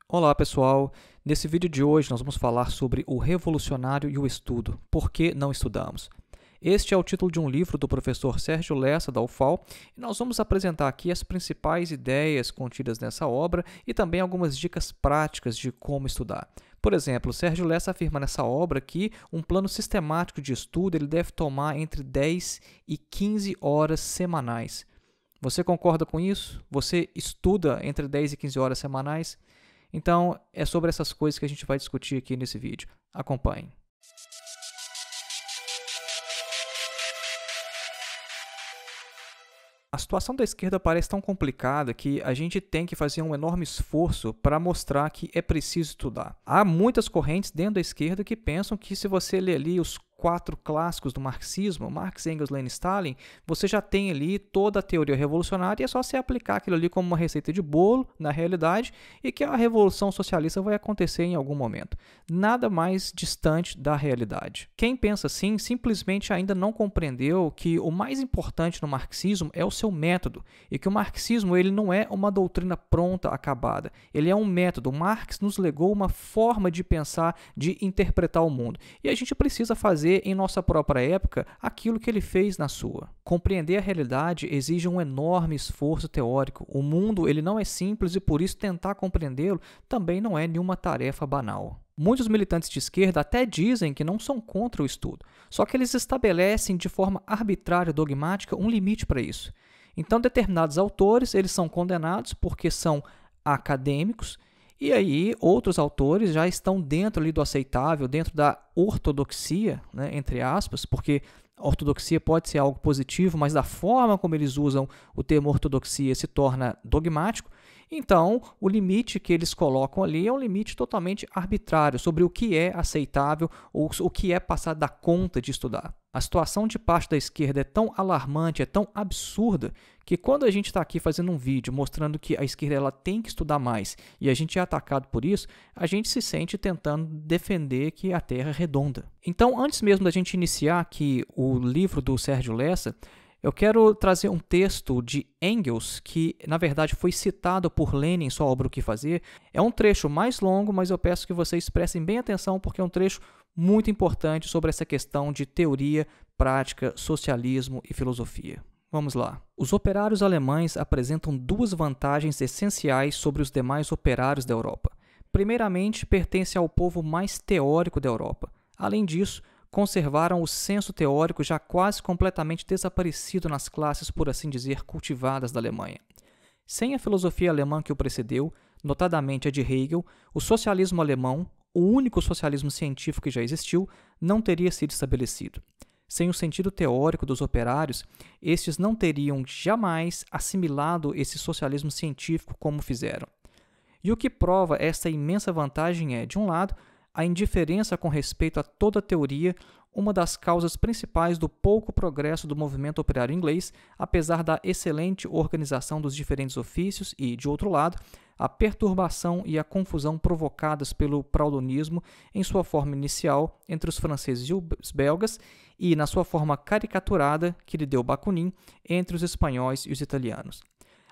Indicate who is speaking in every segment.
Speaker 1: Olá pessoal, nesse vídeo de hoje nós vamos falar sobre o revolucionário e o estudo, por que não estudamos? Este é o título de um livro do professor Sérgio Lessa, da UFAL, e nós vamos apresentar aqui as principais ideias contidas nessa obra e também algumas dicas práticas de como estudar. Por exemplo, Sérgio Lessa afirma nessa obra que um plano sistemático de estudo ele deve tomar entre 10 e 15 horas semanais. Você concorda com isso? Você estuda entre 10 e 15 horas semanais? Então, é sobre essas coisas que a gente vai discutir aqui nesse vídeo. Acompanhe. A situação da esquerda parece tão complicada que a gente tem que fazer um enorme esforço para mostrar que é preciso estudar. Há muitas correntes dentro da esquerda que pensam que se você ler ali os 4 clássicos do marxismo, Marx, Engels, Lenin, Stalin, você já tem ali toda a teoria revolucionária e é só você aplicar aquilo ali como uma receita de bolo na realidade e que a revolução socialista vai acontecer em algum momento. Nada mais distante da realidade. Quem pensa assim simplesmente ainda não compreendeu que o mais importante no marxismo é o seu método e que o marxismo ele não é uma doutrina pronta, acabada. Ele é um método. Marx nos legou uma forma de pensar, de interpretar o mundo. E a gente precisa fazer em nossa própria época aquilo que ele fez na sua. Compreender a realidade exige um enorme esforço teórico. O mundo ele não é simples e por isso tentar compreendê-lo também não é nenhuma tarefa banal. Muitos militantes de esquerda até dizem que não são contra o estudo, só que eles estabelecem de forma arbitrária e dogmática um limite para isso. Então, determinados autores eles são condenados porque são acadêmicos, e aí outros autores já estão dentro ali do aceitável, dentro da ortodoxia, né, entre aspas, porque a ortodoxia pode ser algo positivo, mas da forma como eles usam o termo ortodoxia se torna dogmático. Então, o limite que eles colocam ali é um limite totalmente arbitrário sobre o que é aceitável ou o que é passar da conta de estudar. A situação de parte da esquerda é tão alarmante, é tão absurda, que quando a gente está aqui fazendo um vídeo mostrando que a esquerda ela tem que estudar mais e a gente é atacado por isso, a gente se sente tentando defender que a Terra é redonda. Então, antes mesmo da gente iniciar aqui o livro do Sérgio Lessa, eu quero trazer um texto de Engels, que na verdade foi citado por Lenin em sua obra O que Fazer. É um trecho mais longo, mas eu peço que vocês prestem bem atenção, porque é um trecho muito importante sobre essa questão de teoria, prática, socialismo e filosofia. Vamos lá. Os operários alemães apresentam duas vantagens essenciais sobre os demais operários da Europa. Primeiramente, pertencem ao povo mais teórico da Europa. Além disso, conservaram o senso teórico já quase completamente desaparecido nas classes, por assim dizer, cultivadas da Alemanha. Sem a filosofia alemã que o precedeu, notadamente a de Hegel, o socialismo alemão, o único socialismo científico que já existiu, não teria sido estabelecido. Sem o sentido teórico dos operários, estes não teriam jamais assimilado esse socialismo científico como fizeram. E o que prova essa imensa vantagem é, de um lado, a indiferença com respeito a toda teoria, uma das causas principais do pouco progresso do movimento operário inglês, apesar da excelente organização dos diferentes ofícios e, de outro lado, a perturbação e a confusão provocadas pelo praudonismo em sua forma inicial entre os franceses e os belgas e, na sua forma caricaturada, que lhe deu Bakunin, entre os espanhóis e os italianos.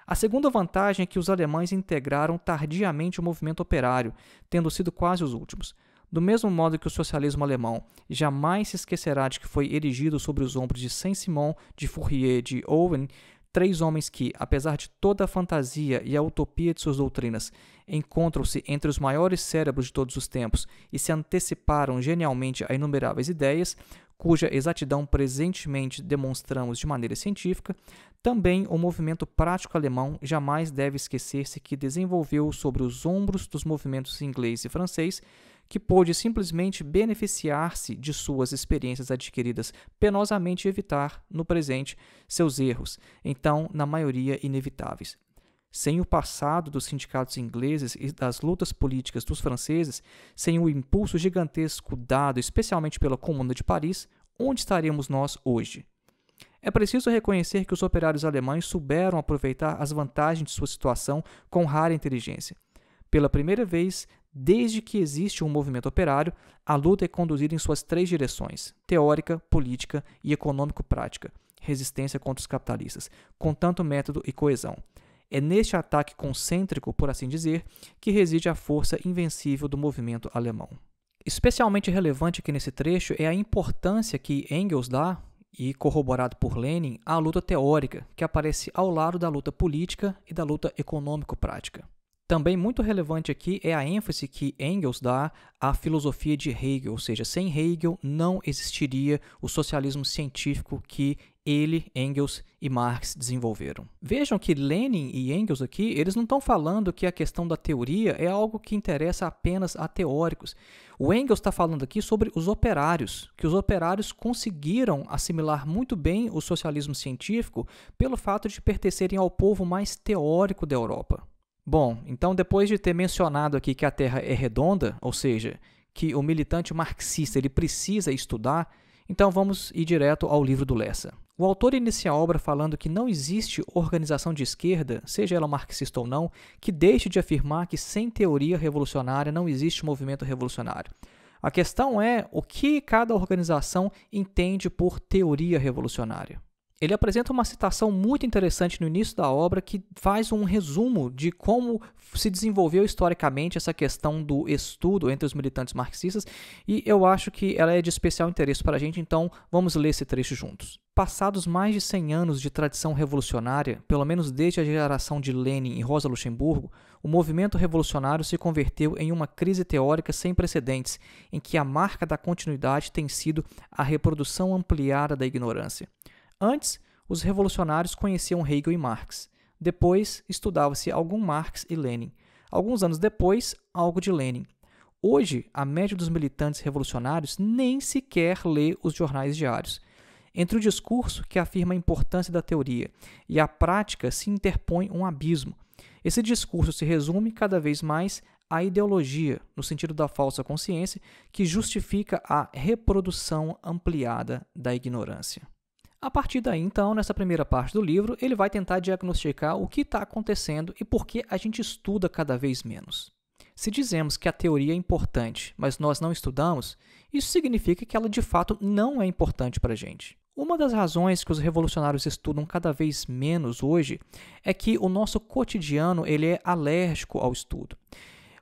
Speaker 1: A segunda vantagem é que os alemães integraram tardiamente o movimento operário, tendo sido quase os últimos. Do mesmo modo que o socialismo alemão jamais se esquecerá de que foi erigido sobre os ombros de Saint-Simon, de Fourier e de Owen, 3 homens que, apesar de toda a fantasia e a utopia de suas doutrinas, encontram-se entre os maiores cérebros de todos os tempos e se anteciparam genialmente a inumeráveis ideias, cuja exatidão presentemente demonstramos de maneira científica, também o movimento prático alemão jamais deve esquecer-se que desenvolveu sobre os ombros dos movimentos inglês e francês, que pôde simplesmente beneficiar-se de suas experiências adquiridas penosamente e evitar, no presente, seus erros, então, na maioria, inevitáveis. Sem o passado dos sindicatos ingleses e das lutas políticas dos franceses, sem o impulso gigantesco dado especialmente pela Comuna de Paris, onde estaríamos nós hoje? É preciso reconhecer que os operários alemães souberam aproveitar as vantagens de sua situação com rara inteligência. Pela primeira vez, desde que existe um movimento operário, a luta é conduzida em suas 3 direções: teórica, política e econômico-prática, resistência contra os capitalistas, com tanto método e coesão. É neste ataque concêntrico, por assim dizer, que reside a força invencível do movimento alemão. Especialmente relevante aqui nesse trecho é a importância que Engels dá, e corroborado por Lenin, à luta teórica, que aparece ao lado da luta política e da luta econômico-prática. Também muito relevante aqui é a ênfase que Engels dá à filosofia de Hegel, ou seja, sem Hegel não existiria o socialismo científico que ele, Engels e Marx desenvolveram. Vejam que Lenin e Engels aqui, eles não estão falando que a questão da teoria é algo que interessa apenas a teóricos. O Engels está falando aqui sobre os operários, que os operários conseguiram assimilar muito bem o socialismo científico pelo fato de pertencerem ao povo mais teórico da Europa. Bom, então depois de ter mencionado aqui que a Terra é redonda, ou seja, que o militante marxista ele precisa estudar, então vamos ir direto ao livro do Lessa. O autor inicia a obra falando que não existe organização de esquerda, seja ela marxista ou não, que deixe de afirmar que sem teoria revolucionária não existe movimento revolucionário. A questão é o que cada organização entende por teoria revolucionária. Ele apresenta uma citação muito interessante no início da obra que faz um resumo de como se desenvolveu historicamente essa questão do estudo entre os militantes marxistas e eu acho que ela é de especial interesse para a gente, então vamos ler esse trecho juntos. Passados mais de 100 anos de tradição revolucionária, pelo menos desde a geração de Lenin e Rosa Luxemburgo, o movimento revolucionário se converteu em uma crise teórica sem precedentes, em que a marca da continuidade tem sido a reprodução ampliada da ignorância. Antes, os revolucionários conheciam Hegel e Marx. Depois, estudava-se algum Marx e Lenin. Alguns anos depois, algo de Lenin. Hoje, a média dos militantes revolucionários nem sequer lê os jornais diários. Entre o discurso, que afirma a importância da teoria, e a prática se interpõe um abismo. Esse discurso se resume cada vez mais à ideologia, no sentido da falsa consciência, que justifica a reprodução ampliada da ignorância. A partir daí, então, nessa primeira parte do livro, ele vai tentar diagnosticar o que está acontecendo e por que a gente estuda cada vez menos. Se dizemos que a teoria é importante, mas nós não estudamos, isso significa que ela de fato não é importante para a gente. Uma das razões que os revolucionários estudam cada vez menos hoje é que o nosso cotidiano ele é alérgico ao estudo.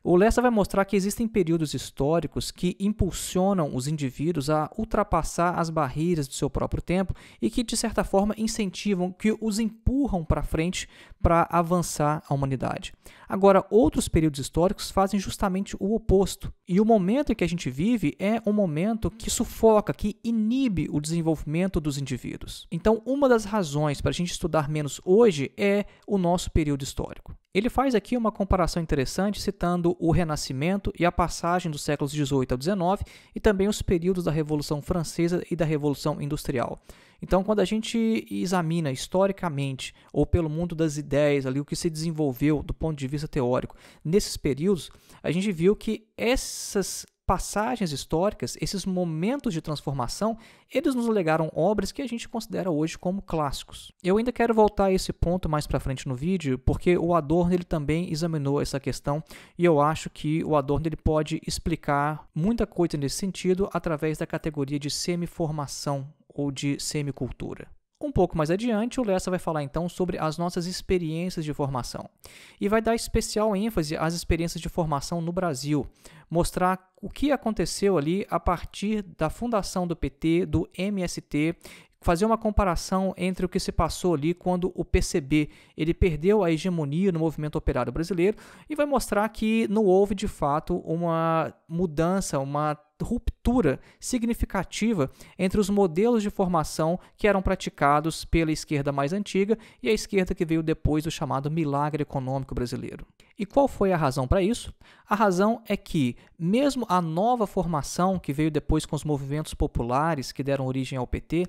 Speaker 1: O Lessa vai mostrar que existem períodos históricos que impulsionam os indivíduos a ultrapassar as barreiras do seu próprio tempo e que, de certa forma, incentivam, que os empurram para frente para avançar a humanidade. Agora, outros períodos históricos fazem justamente o oposto. E o momento em que a gente vive é um momento que sufoca, que inibe o desenvolvimento dos indivíduos. Então, uma das razões para a gente estudar menos hoje é o nosso período histórico. Ele faz aqui uma comparação interessante citando o Renascimento e a passagem dos séculos XVIII ao XIX e também os períodos da Revolução Francesa e da Revolução Industrial. Então, quando a gente examina historicamente ou pelo mundo das ideias, ali, o que se desenvolveu do ponto de vista teórico nesses períodos, a gente viu que essas passagens históricas, esses momentos de transformação, eles nos legaram obras que a gente considera hoje como clássicos. Eu ainda quero voltar a esse ponto mais para frente no vídeo, porque o Adorno ele também examinou essa questão e eu acho que o Adorno ele pode explicar muita coisa nesse sentido através da categoria de semiformação ou de semicultura. Um pouco mais adiante, o Lessa vai falar então sobre as nossas experiências de formação e vai dar especial ênfase às experiências de formação no Brasil, mostrar o que aconteceu ali a partir da fundação do PT, do MST, fazer uma comparação entre o que se passou ali quando o PCB ele perdeu a hegemonia no movimento operário brasileiro e vai mostrar que não houve de fato uma mudança, uma ruptura significativa entre os modelos de formação que eram praticados pela esquerda mais antiga e a esquerda que veio depois do chamado milagre econômico brasileiro. E qual foi a razão para isso? A razão é que, mesmo a nova formação que veio depois com os movimentos populares que deram origem ao PT,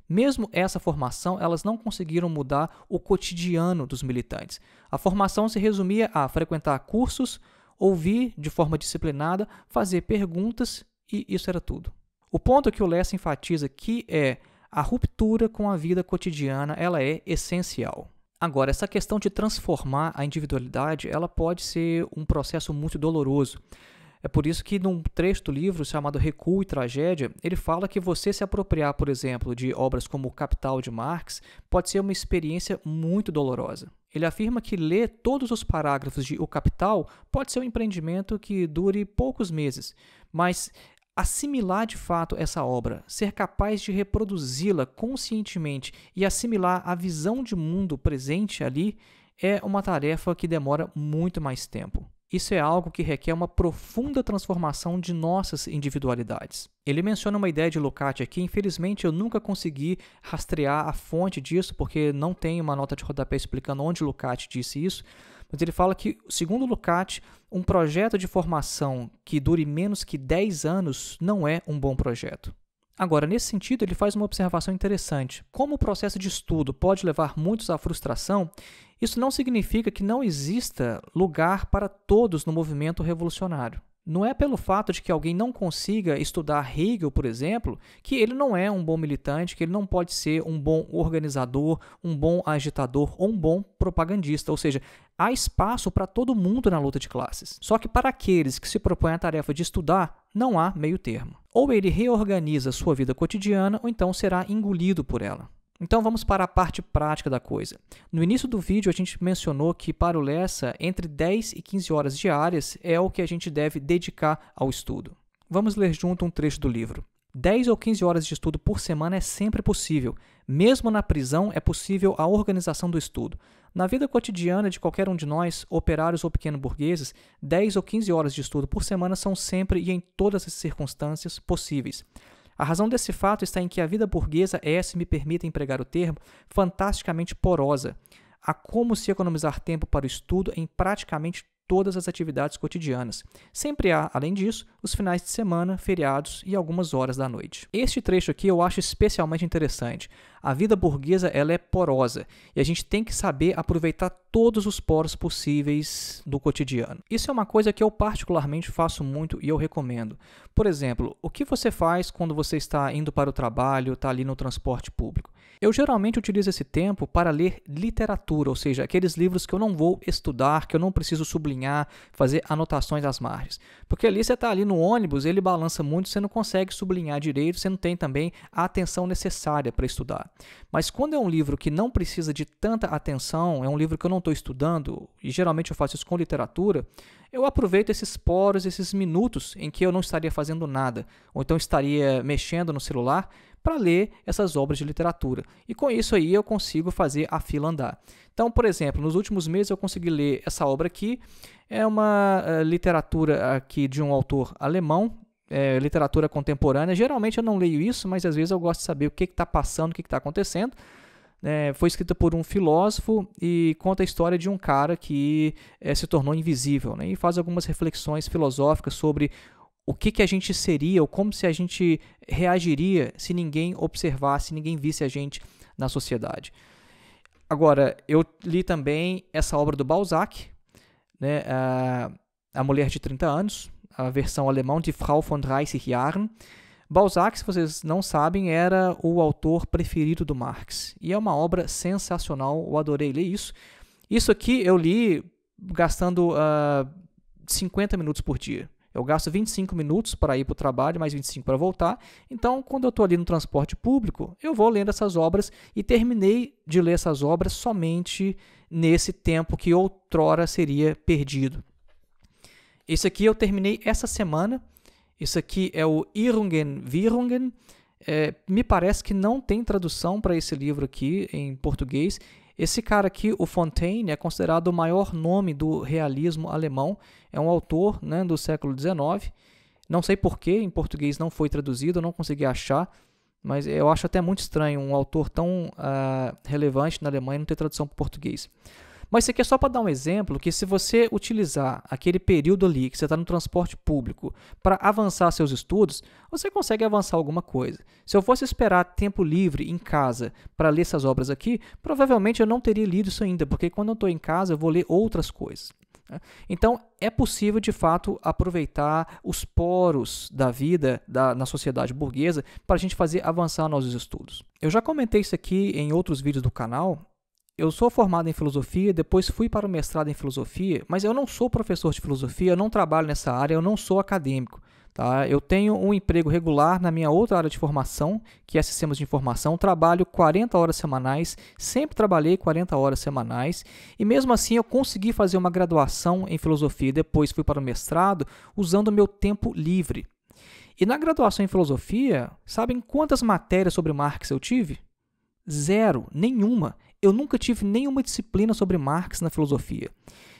Speaker 1: mesmo essa formação, elas não conseguiram mudar o cotidiano dos militantes. A formação se resumia a frequentar cursos, ouvir de forma disciplinada, fazer perguntas e isso era tudo. O ponto que o Lessa enfatiza aqui é a ruptura com a vida cotidiana, ela é essencial. Agora, essa questão de transformar a individualidade, ela pode ser um processo muito doloroso. É por isso que num trecho do livro chamado Recuo e Tragédia, ele fala que você se apropriar, por exemplo, de obras como O Capital de Marx pode ser uma experiência muito dolorosa. Ele afirma que ler todos os parágrafos de O Capital pode ser um empreendimento que dure poucos meses, mas assimilar de fato essa obra, ser capaz de reproduzi-la conscientemente e assimilar a visão de mundo presente ali é uma tarefa que demora muito mais tempo. Isso é algo que requer uma profunda transformação de nossas individualidades. Ele menciona uma ideia de Lukács aqui, infelizmente eu nunca consegui rastrear a fonte disso, porque não tem uma nota de rodapé explicando onde Lukács disse isso, mas ele fala que, segundo Lukács, um projeto de formação que dure menos que 10 anos não é um bom projeto. Agora, nesse sentido, ele faz uma observação interessante. Como o processo de estudo pode levar muitos à frustração, isso não significa que não exista lugar para todos no movimento revolucionário. Não é pelo fato de que alguém não consiga estudar Hegel, por exemplo, que ele não é um bom militante, que ele não pode ser um bom organizador, um bom agitador ou um bom propagandista. Ou seja, há espaço para todo mundo na luta de classes. Só que para aqueles que se propõem a tarefa de estudar, não há meio termo. Ou ele reorganiza sua vida cotidiana, ou então será engolido por ela. Então vamos para a parte prática da coisa. No início do vídeo a gente mencionou que para o Lessa, entre 10 e 15 horas diárias é o que a gente deve dedicar ao estudo. Vamos ler junto um trecho do livro. 10 ou 15 horas de estudo por semana é sempre possível. Mesmo na prisão é possível a organização do estudo. Na vida cotidiana de qualquer um de nós, operários ou pequeno-burgueses, 10 ou 15 horas de estudo por semana são sempre e em todas as circunstâncias possíveis. A razão desse fato está em que a vida burguesa é, se me permite empregar o termo, fantasticamente porosa. Há como se economizar tempo para o estudo em praticamente todas as atividades cotidianas. Sempre há, além disso, os finais de semana, feriados e algumas horas da noite. Este trecho aqui eu acho especialmente interessante. A vida burguesa ela é porosa e a gente tem que saber aproveitar todos os poros possíveis do cotidiano. Isso é uma coisa que eu particularmente faço muito e eu recomendo. Por exemplo, o que você faz quando você está indo para o trabalho, está ali no transporte público? Eu geralmente utilizo esse tempo para ler literatura, ou seja, aqueles livros que eu não vou estudar, que eu não preciso sublinhar, fazer anotações às margens. Porque ali você está ali no ônibus, ele balança muito, você não consegue sublinhar direito, você não tem também a atenção necessária para estudar. Mas quando é um livro que não precisa de tanta atenção, é um livro que eu não estou estudando, e geralmente eu faço isso com literatura, eu aproveito esses poros, esses minutos em que eu não estaria fazendo nada, ou então estaria mexendo no celular, para ler essas obras de literatura. E com isso aí eu consigo fazer a fila andar. Então, por exemplo, nos últimos meses eu consegui ler essa obra aqui. É uma literatura aqui de um autor alemão, literatura contemporânea. Geralmente eu não leio isso, mas às vezes eu gosto de saber o que está passando, o que está acontecendo. Foi escrita por um filósofo e conta a história de um cara que se tornou invisível, né? E faz algumas reflexões filosóficas sobre o que a gente seria, ou como se a gente reagiria se ninguém observasse, se ninguém visse a gente na sociedade. Agora, eu li também essa obra do Balzac, né, A Mulher de 30 Anos, a versão alemã de Frau von 30 Jahren. Balzac, se vocês não sabem, era o autor preferido do Marx. E é uma obra sensacional, eu adorei ler isso. Isso aqui eu li gastando 50 minutos por dia. Eu gasto 25 minutos para ir para o trabalho, mais 25 para voltar. Então, quando eu estou ali no transporte público, eu vou lendo essas obras e terminei de ler essas obras somente nesse tempo que outrora seria perdido. Esse aqui eu terminei essa semana. Esse aqui é o Irrungen, Wirrungen. Me parece que não tem tradução para esse livro aqui em português. Esse cara aqui, o Fontaine, é considerado o maior nome do realismo alemão. É um autor, né, do século XIX. Não sei por que em português não foi traduzido, eu não consegui achar. Mas eu acho até muito estranho um autor tão relevante na Alemanha não ter tradução para o português. Mas isso aqui é só para dar um exemplo que se você utilizar aquele período ali que você está no transporte público para avançar seus estudos, você consegue avançar alguma coisa. Se eu fosse esperar tempo livre em casa para ler essas obras aqui, provavelmente eu não teria lido isso ainda, porque quando eu estou em casa eu vou ler outras coisas. Então, é possível, de fato, aproveitar os poros da vida na sociedade burguesa para a gente fazer avançar nossos estudos. Eu já comentei isso aqui em outros vídeos do canal, Eu sou formado em filosofia, depois fui para o mestrado em filosofia, mas eu não sou professor de filosofia, eu não trabalho nessa área, eu não sou acadêmico. Tá? Eu tenho um emprego regular na minha outra área de formação, que é sistemas de informação, trabalho 40 horas semanais, sempre trabalhei 40 horas semanais, e mesmo assim eu consegui fazer uma graduação em filosofia e depois fui para o mestrado usando o meu tempo livre. E na graduação em filosofia, sabem quantas matérias sobre Marx eu tive? Zero, nenhuma. Eu nunca tive nenhuma disciplina sobre Marx na filosofia.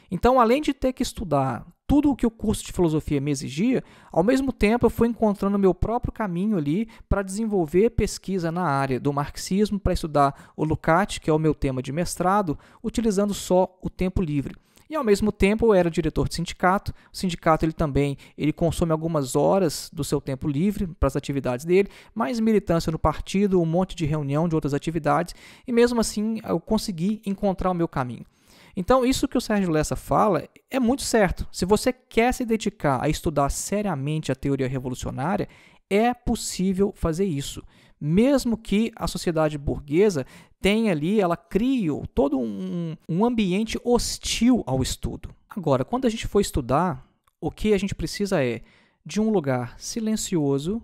Speaker 1: Então, além de ter que estudar tudo o que o curso de filosofia me exigia, ao mesmo tempo eu fui encontrando o meu próprio caminho ali para desenvolver pesquisa na área do marxismo, para estudar o Lukács, que é o meu tema de mestrado, utilizando só o tempo livre. E ao mesmo tempo eu era diretor de sindicato. O sindicato ele consome algumas horas do seu tempo livre para as atividades dele, mais militância no partido, um monte de reunião de outras atividades, e mesmo assim eu consegui encontrar o meu caminho. Então, isso que o Sérgio Lessa fala é muito certo. Se você quer se dedicar a estudar seriamente a teoria revolucionária, é possível fazer isso. Mesmo que a sociedade burguesa tenha ali, ela crie todo um ambiente hostil ao estudo. Agora, quando a gente for estudar, o que a gente precisa é de um lugar silencioso,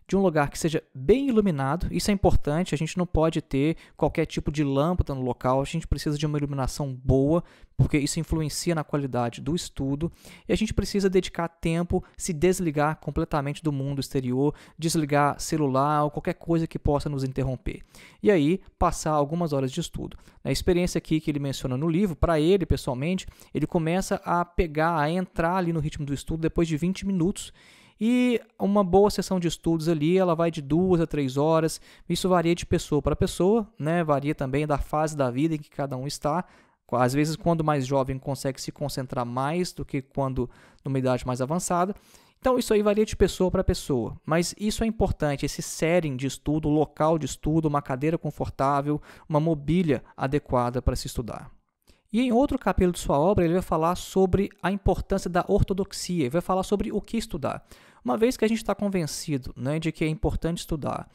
Speaker 1: de um lugar que seja bem iluminado. Isso é importante, a gente não pode ter qualquer tipo de lâmpada no local, a gente precisa de uma iluminação boa, porque isso influencia na qualidade do estudo, e a gente precisa dedicar tempo, se desligar completamente do mundo exterior, desligar celular ou qualquer coisa que possa nos interromper. E aí, passar algumas horas de estudo. A experiência aqui que ele menciona no livro, para ele, pessoalmente, ele começa a entrar ali no ritmo do estudo depois de 20 minutos, e uma boa sessão de estudos ali, ela vai de 2 a 3 horas. Isso varia de pessoa para pessoa, né? Varia também da fase da vida em que cada um está. Às vezes, quando mais jovem, consegue se concentrar mais do que quando numa idade mais avançada. Então, isso aí varia de pessoa para pessoa. Mas isso é importante, esse setting de estudo, local de estudo, uma cadeira confortável, uma mobília adequada para se estudar. E em outro capítulo de sua obra, ele vai falar sobre a importância da ortodoxia, ele vai falar sobre o que estudar. Uma vez que a gente está convencido, né, de que é importante estudar,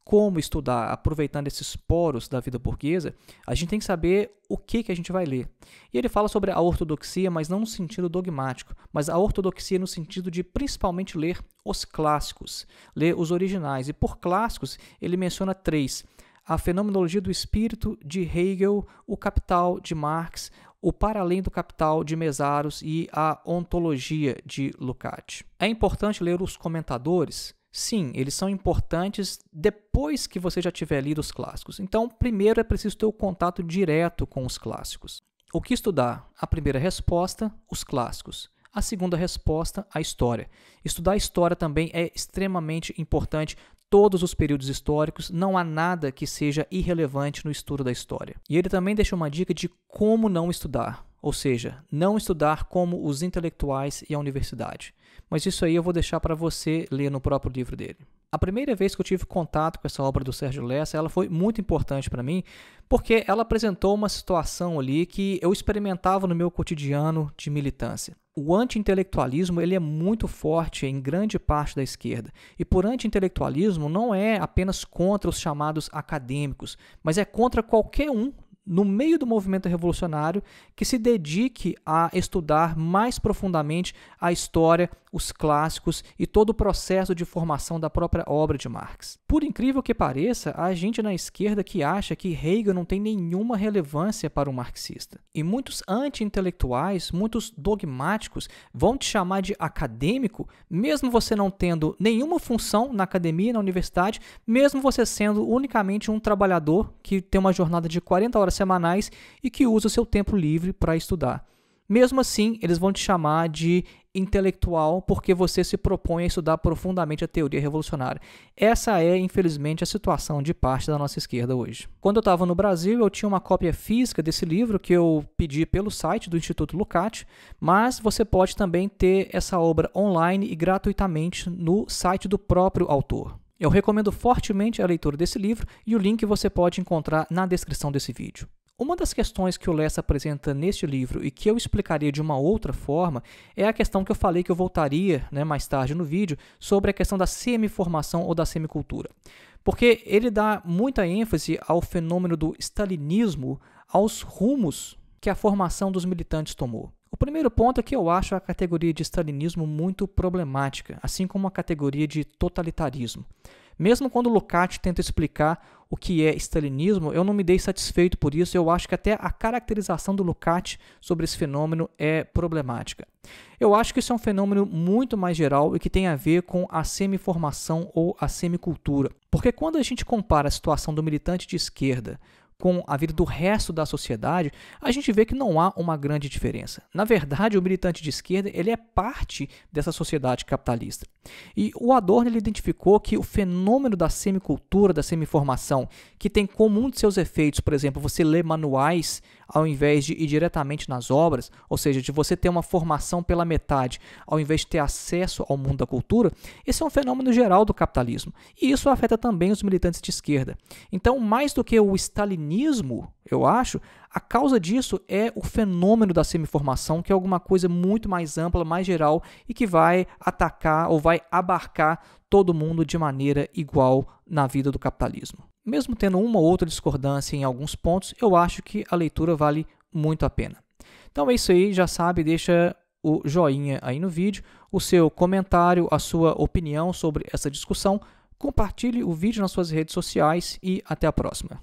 Speaker 1: como estudar, aproveitando esses poros da vida burguesa, a gente tem que saber o que a gente vai ler. E ele fala sobre a ortodoxia, mas não no sentido dogmático, mas a ortodoxia no sentido de principalmente ler os clássicos, ler os originais. E por clássicos, ele menciona 3. A Fenomenologia do Espírito, de Hegel, o Capital, de Marx, o Para Além do Capital, de Mesaros e a Ontologia, de Lukács. É importante ler os comentadores? Sim, eles são importantes depois que você já tiver lido os clássicos. Então, primeiro é preciso ter o contato direto com os clássicos. O que estudar? A primeira resposta, os clássicos. A segunda resposta, a história. Estudar a história também é extremamente importante. Todos os períodos históricos, não há nada que seja irrelevante no estudo da história. E ele também deixa uma dica de como não estudar, ou seja, não estudar como os intelectuais e a universidade. Mas isso aí eu vou deixar para você ler no próprio livro dele. A primeira vez que eu tive contato com essa obra do Sérgio Lessa, ela foi muito importante para mim, porque ela apresentou uma situação ali que eu experimentava no meu cotidiano de militância. O anti-intelectualismo ele é muito forte em grande parte da esquerda. E por anti-intelectualismo não é apenas contra os chamados acadêmicos, mas é contra qualquer um no meio do movimento revolucionário que se dedique a estudar mais profundamente a história, os clássicos e todo o processo de formação da própria obra de Marx. Por incrível que pareça, há gente na esquerda que acha que Hegel não tem nenhuma relevância para o marxista. E muitos anti-intelectuais, muitos dogmáticos, vão te chamar de acadêmico, mesmo você não tendo nenhuma função na academia, na universidade, mesmo você sendo unicamente um trabalhador que tem uma jornada de 40 horas semanais e que usa o seu tempo livre para estudar. Mesmo assim, eles vão te chamar de intelectual porque você se propõe a estudar profundamente a teoria revolucionária. Essa é, infelizmente, a situação de parte da nossa esquerda hoje. Quando eu estava no Brasil, eu tinha uma cópia física desse livro que eu pedi pelo site do Instituto Lukács, mas você pode também ter essa obra online e gratuitamente no site do próprio autor. Eu recomendo fortemente a leitura desse livro e o link você pode encontrar na descrição desse vídeo. Uma das questões que o Lessa apresenta neste livro e que eu explicaria de uma outra forma é a questão que eu falei que eu voltaria mais tarde no vídeo sobre a questão da semiformação ou da semicultura. Porque ele dá muita ênfase ao fenômeno do stalinismo aos rumos que a formação dos militantes tomou. O primeiro ponto é que eu acho a categoria de stalinismo muito problemática, assim como a categoria de totalitarismo. Mesmo quando Lukács tenta explicar o que é stalinismo, eu não me dei satisfeito por isso. Eu acho que até a caracterização do Lukács sobre esse fenômeno é problemática. Eu acho que isso é um fenômeno muito mais geral e que tem a ver com a semiformação ou a semicultura. Porque quando a gente compara a situação do militante de esquerda com a vida do resto da sociedade, a gente vê que não há uma grande diferença. Na verdade, o militante de esquerda ele é parte dessa sociedade capitalista. E o Adorno ele identificou que o fenômeno da semicultura, da semiformação, que tem como um de seus efeitos, por exemplo, você ler manuais ao invés de ir diretamente nas obras, ou seja, de você ter uma formação pela metade, ao invés de ter acesso ao mundo da cultura, esse é um fenômeno geral do capitalismo. E isso afeta também os militantes de esquerda. Então, mais do que o stalinismo, eu acho, a causa disso é o fenômeno da semiformação, que é alguma coisa muito mais ampla, mais geral e que vai atacar ou vai abarcar todo mundo de maneira igual na vida do capitalismo. Mesmo tendo uma ou outra discordância em alguns pontos, eu acho que a leitura vale muito a pena. Então é isso aí, já sabe, deixa o joinha aí no vídeo, o seu comentário, a sua opinião sobre essa discussão, compartilhe o vídeo nas suas redes sociais e até a próxima.